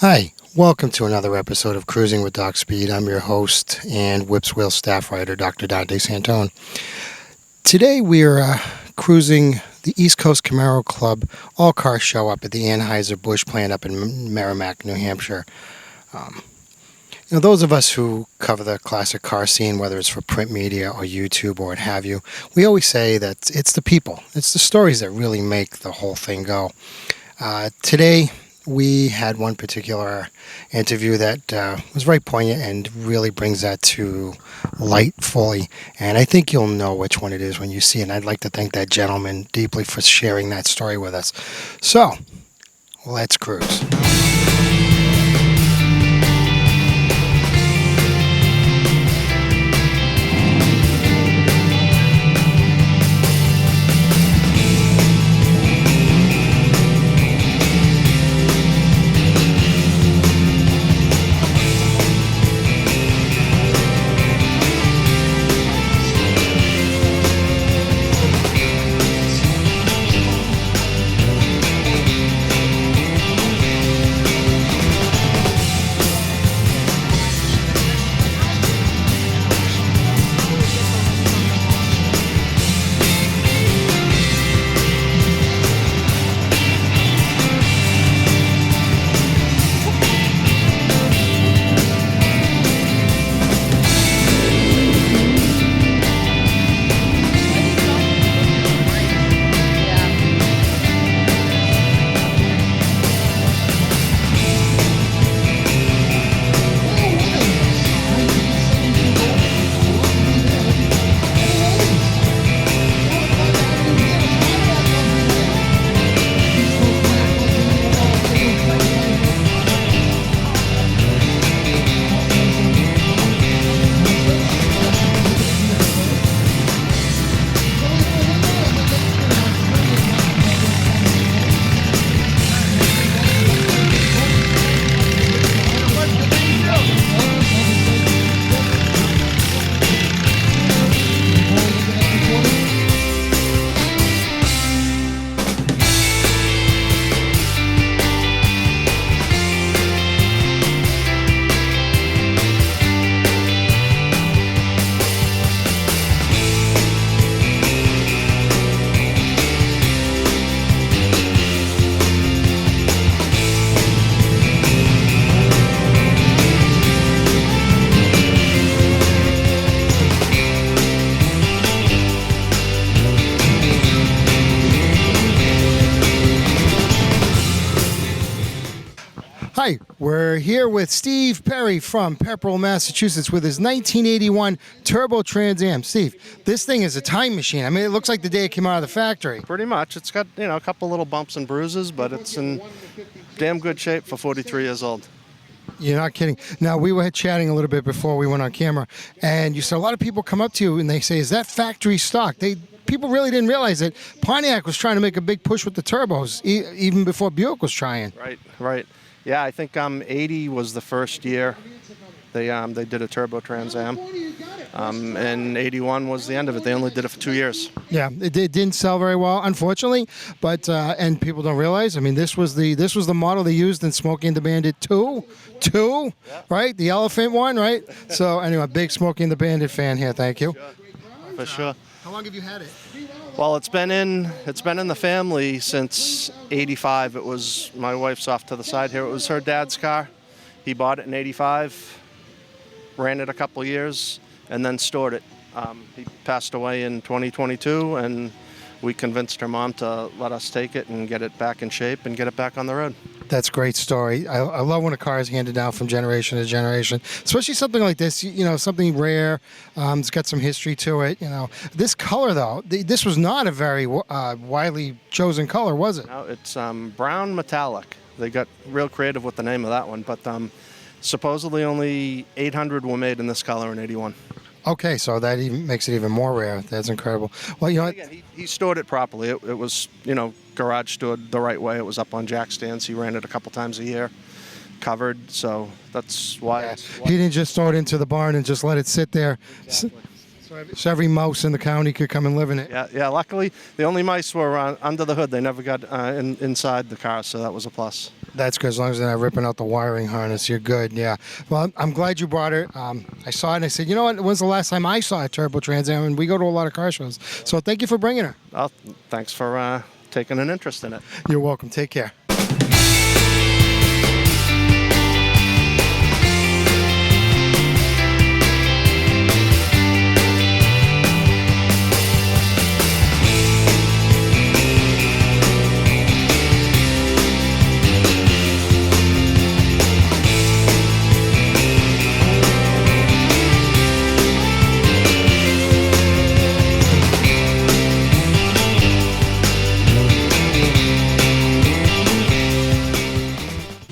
Hi, welcome to another episode of Cruising with Doc Speed. I'm your host and Whips Wheel staff writer, Dr. Dante Santone. Today we're cruising the East Coast Camaro Club all-car show up at the Anheuser-Busch plant up in Merrimack, New Hampshire. Those of us who cover the classic car scene, whether it's for print media or YouTube or what have you, we always say that it's the people, it's the stories that really make the whole thing go. Today, we had one particular interview that was very poignant and really brings that to light fully. And I think you'll know which one it is when you see it. And I'd like to thank that gentleman deeply for sharing that story with us. So, let's cruise. Hi, we're here with Steve Perry from Pepperell, Massachusetts with his 1981 Turbo Trans Am. Steve, this thing is a time machine. I mean, it looks like the day it came out of the factory. Pretty much. It's got, a couple little bumps and bruises, but it's in damn good shape for 43 years old. You're not kidding. Now, we were chatting a little bit before we went on camera, and you saw a lot of people come up to you and they say, is that factory stock? People really didn't realize that Pontiac was trying to make a big push with the turbos, even before Buick was trying. Right. Yeah, I think 80 was the first year they did a Turbo Trans Am, and 81 was the end of it. They only did it for 2 years. Yeah, it didn't sell very well, unfortunately, but and people don't realize. I mean, this was the model they used in Smokey and the Bandit 2, yeah. Right? The elephant one, right? So anyway, big Smokey and the Bandit fan here. Thank you. For sure. How long have you had it? Well, it's been in the family since 85. It was my wife's off to the side here. It was her dad's car. He bought it in 85, ran it a couple years, and then stored it. He passed away in 2022, and we convinced her mom to let us take it and get it back in shape and get it back on the road. That's a great story. I love when a car is handed down from generation to generation, especially something like this, something rare. It's got some history to it, This color, though, this was not a very widely chosen color, was it? No, it's brown metallic. They got real creative with the name of that one, but supposedly only 800 were made in this color in 81. Okay, so that even makes it even more rare. That's incredible. Well, Again, he stored it properly. It was, garage stored the right way. It was up on jack stands. He ran it a couple times a year, covered. So that's why. Yeah. He didn't just throw it into the barn and just let it sit there. Exactly. So every mouse in the county could come and live in it. Yeah. Luckily, the only mice were under the hood. They never got inside the car, so that was a plus. That's good. As long as they're not ripping out the wiring harness, you're good. Yeah. Well, I'm glad you brought it. I saw it and I said, you know what? When's the last time I saw a Turbo Trans Am? And we go to a lot of car shows. So thank you for bringing her. Well, thanks for taking an interest in it. You're welcome. Take care.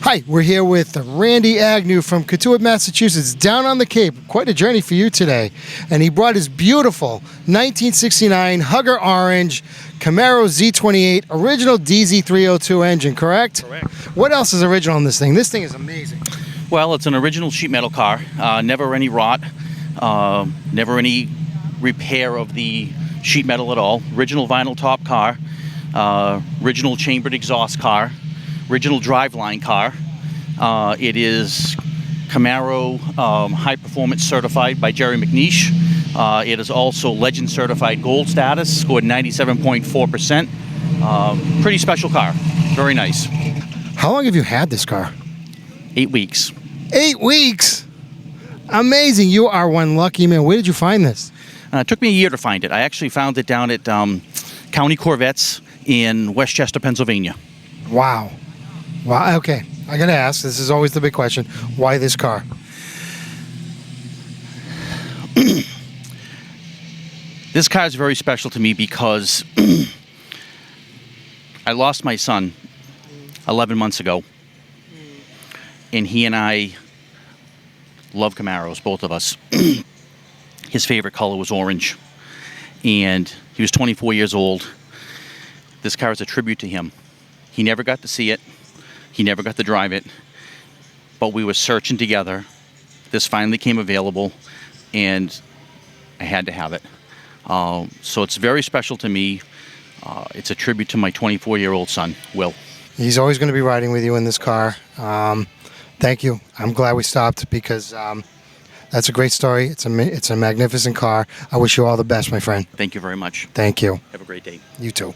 Hi, we're here with Randy Agnu from Katuitt, Massachusetts, down on the Cape. Quite a journey for you today. And he brought his beautiful 1969 Hugger Orange Camaro Z28 original DZ302 engine, correct? Correct. What else is original in this thing? This thing is amazing. Well, it's an original sheet metal car. Never any rot, never any repair of the sheet metal at all. Original vinyl top car, original chambered exhaust car, original driveline car. It is Camaro high performance certified by Jerry McNeish. It is also legend certified gold status, scored 97.4%. Pretty special car, very nice. How long have you had this car? 8 weeks. 8 weeks? Amazing. You are one lucky man. Where did you find this? It took me a year to find it. I actually found it down at County Corvettes in Westchester, Pennsylvania. Wow. Wow. Okay. I got to ask. This is always the big question. Why this car? This car is very special to me because I lost my son 11 months ago. And he and I love Camaros, both of us. His favorite color was orange. And he was 24 years old. This car is a tribute to him. He never got to see it. He never got to drive it. But we were searching together. This finally came available, and I had to have it. So it's very special to me. It's a tribute to my 24-year-old son, Will. He's always going to be riding with you in this car. Thank you. I'm glad we stopped because that's a great story. It's a magnificent car. I wish you all the best, my friend. Thank you very much. Thank you. Have a great day. You too.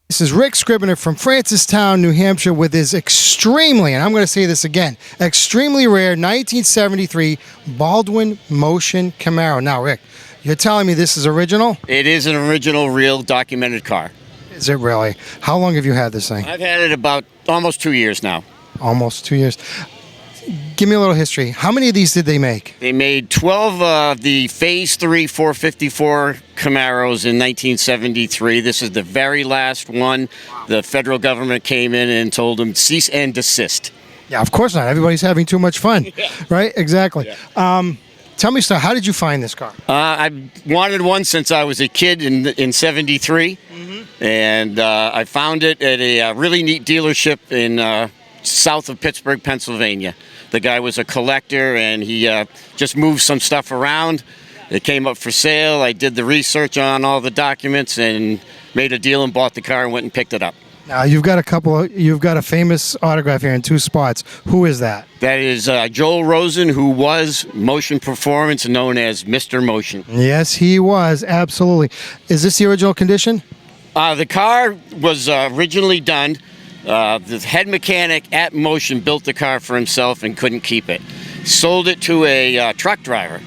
This is Rick Scribner from Francistown, New Hampshire, with his extremely, and I'm going to say this again, extremely rare 1973 Baldwin Motion Camaro. Now, Rick, you're telling me this is original? It is an original, real, documented car. Is it really? How long have you had this thing? I've had it about almost 2 years now. Almost 2 years. Give me a little history. How many of these did they make? They made 12 of the Phase 3 454 Camaros in 1973. This is the very last one. The federal government came in and told them cease and desist. Yeah, of course not. Everybody's having too much fun, right? Exactly. Yeah. Tell me, how did you find this car? I wanted one since I was a kid in 73, and I found it at a really neat dealership in south of Pittsburgh, Pennsylvania. The guy was a collector, and he just moved some stuff around. It came up for sale. I did the research on all the documents and made a deal and bought the car and went and picked it up. Now you've got a famous autograph here in two spots. Who is that? That is Joel Rosen, who was Motion Performance, known as Mr. Motion. Yes, he was, absolutely. Is this the original condition? The car was originally done. The head mechanic at Motion built the car for himself and couldn't keep it. Sold it to a truck driver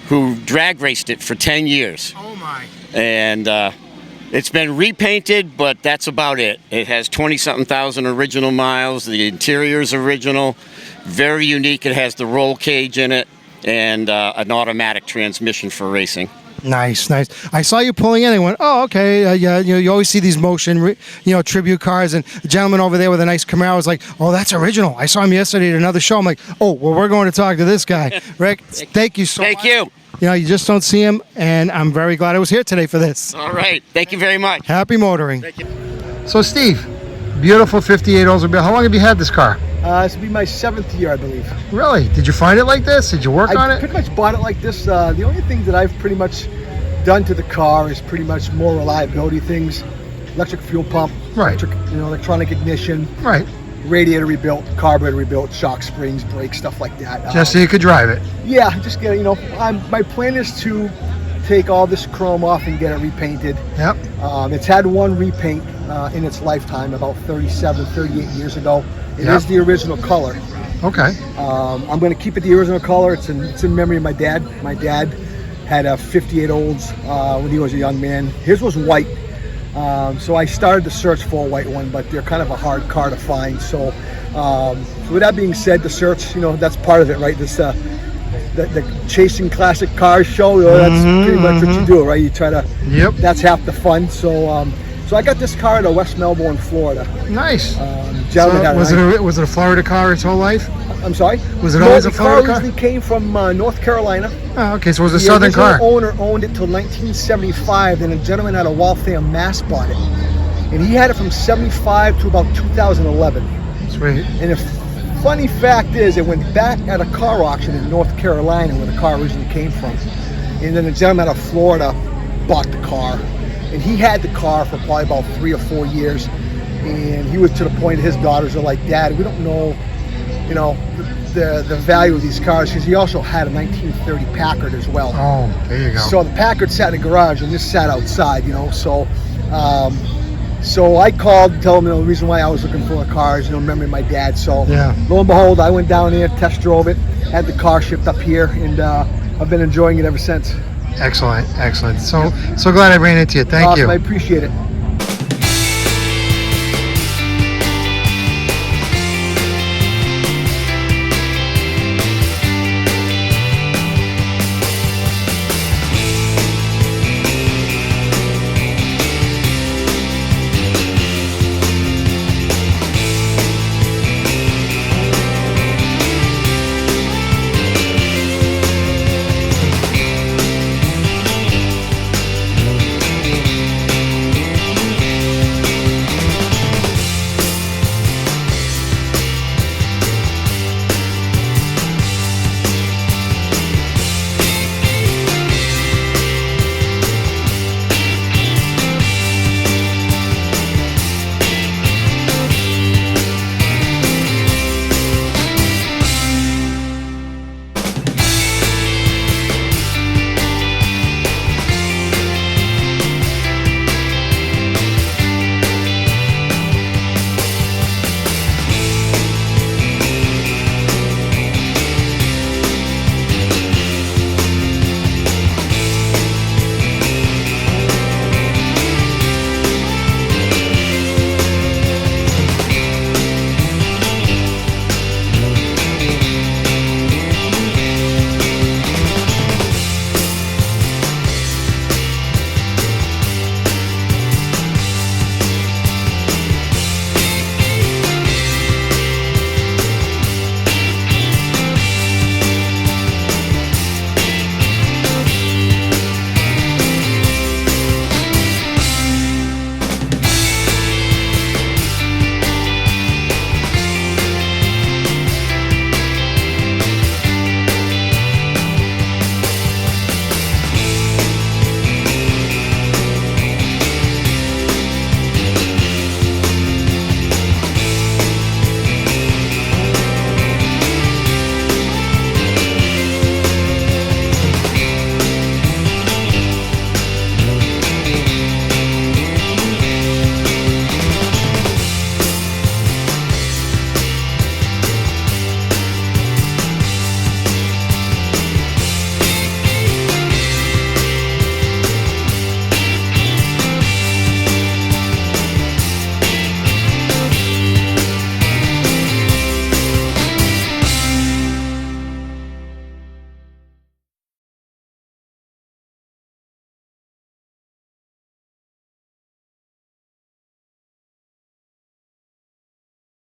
who drag raced it for 10 years. Oh my. my. And it's been repainted, but that's about it. It has 20-something thousand original miles. The interior is original, very unique. It has the roll cage in it and an automatic transmission for racing. Nice, nice. I saw you pulling in. I went, oh, okay. Yeah, you always see these motion, tribute cars, and the gentleman over there with a nice Camaro was like, oh, that's original. I saw him yesterday at another show. I'm like, oh, well, we're going to talk to this guy. Rick, thank you so much. Thank you. You just don't see him, and I'm very glad I was here today for this. All right. Thank you very much. Happy motoring. Thank you. So, Steve, beautiful 58 Oldsmobile. How long have you had this car? This will be my 7th year, I believe. Really? Did you find it like this? Did you work on I it? pretty much bought it like this. The only thing that I've pretty much done to the car is pretty much more reliability things. Electric fuel pump, Right. electronic ignition, Right. radiator rebuilt, carburetor rebuilt, shock springs, brakes, stuff like that. Just so you could drive it. Yeah, just get my plan is to take all this chrome off and get it repainted. Yep. It's had one repaint in its lifetime about 37, 38 years ago. It is the original color. Okay. I'm going to keep it the original color. It's in memory of my dad. My dad had a 58 Olds when he was a young man. His was white. So I started to search for a white one, but they're kind of a hard car to find. So, with that being said, the search, that's part of it, right? This the Chasing Classic Cars show, that's pretty much what you do, right? You try to, that's half the fun. So, so I got this car at West Melbourne, Florida. Nice. Was it a Florida car its whole life? I'm sorry? Was it always a Florida car? The car originally came from North Carolina. Oh, okay, so it was a southern car. The owner owned it till 1975, then a gentleman out of Waltham, Mass bought it. And he had it from 75 to about 2011. Sweet. And the funny fact is, it went back at a car auction in North Carolina where the car originally came from. And then a gentleman out of Florida bought the car. And he had the car for probably about 3 or 4 years. And he was to the point his daughters are like, Dad, we don't know, the value of these cars, because he also had a 1930 Packard as well. Oh, there you go. So the Packard sat in the garage and this sat outside, so so I called to tell him the reason why I was looking for cars, memory of my dad. So lo and behold, I went down there, test drove it, had the car shipped up here, and I've been enjoying it ever since. Excellent, excellent. So glad I ran into you. Thank you. I appreciate it.